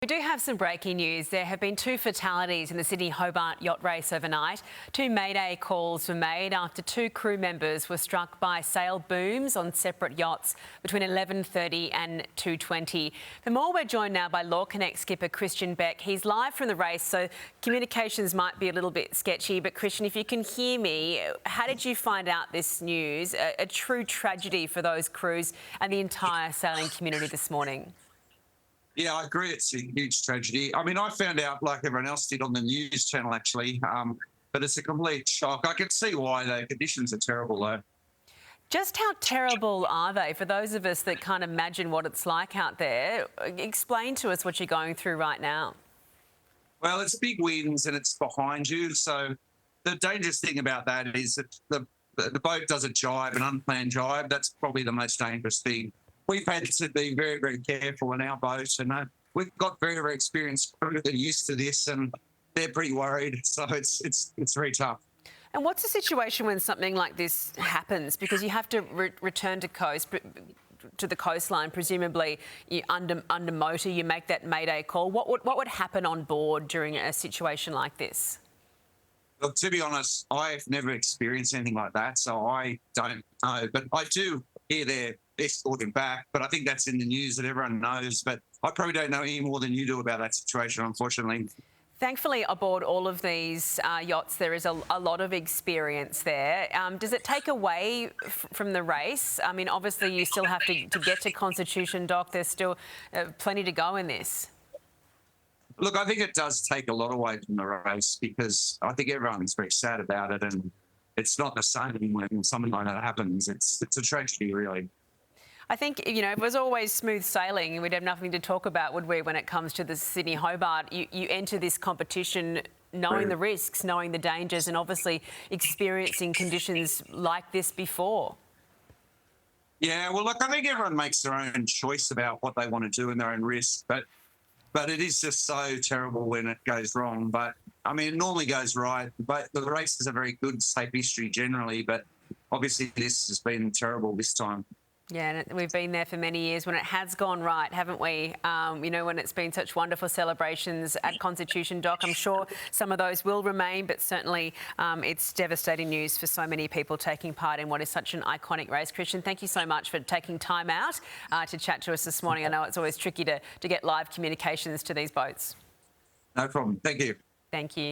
We do have some breaking news. There have been 2 fatalities in the Sydney Hobart Yacht race overnight. 2 Mayday calls were made after 2 crew members were struck by sail booms on separate yachts between 11:30 and 2:20. For more, we're joined now by LawConnect skipper Christian Beck. He's live from the race, so communications might be a little bit sketchy. But Christian, if you can hear me, how did you find out this news? A true tragedy for those crews and the entire sailing community this morning. Yeah, I agree. It's a huge tragedy. I mean, I found out like everyone else did on the news channel, actually, but it's a complete shock. I can see why the conditions are terrible, though. Just how terrible are they for those of us that can't imagine what it's like out there? Explain to us what you're going through right now. Well, it's big winds and it's behind you. So the dangerous thing about that is that the boat does a jibe, an unplanned jibe. That's probably the most dangerous thing. We've had to be very, very careful in our boat, and we've got very, very experienced crew that are used to this, and they're pretty worried. So it's very tough. And what's the situation when something like this happens? Because you have to return to the coastline, presumably you under motor, you make that Mayday call. What would happen on board during a situation like this? Well, to be honest, I've never experienced anything like that, so I don't know. But I do hear they're escorting back, but I think that's in the news that everyone knows. But I probably don't know any more than you do about that situation, unfortunately. Thankfully, aboard all of these yachts, there is a lot of experience there. Does it take away from the race? I mean, obviously, you still have to get to Constitution Dock. There's still plenty to go in this. Look, I think it does take a lot away from the race because I think everyone's very sad about it, and it's not the same when something like that happens. It's a tragedy, really. I think, you know, if it was always smooth sailing, we'd have nothing to talk about, would we, when it comes to the Sydney Hobart? You enter this competition knowing the risks, knowing the dangers, and obviously experiencing conditions like this before. Yeah, well, look, I think everyone makes their own choice about what they want to do and their own risk, but it is just so terrible when it goes wrong. But, I mean, it normally goes right. But the races are very good, safe history generally, but obviously this has been terrible this time. Yeah, and we've been there for many years when it has gone right, haven't we? You know, when it's been such wonderful celebrations at Constitution Dock. I'm sure some of those will remain, but certainly it's devastating news for so many people taking part in what is such an iconic race. Christian, thank you so much for taking time out to chat to us this morning. I know it's always tricky to get live communications to these boats. No problem. Thank you. Thank you.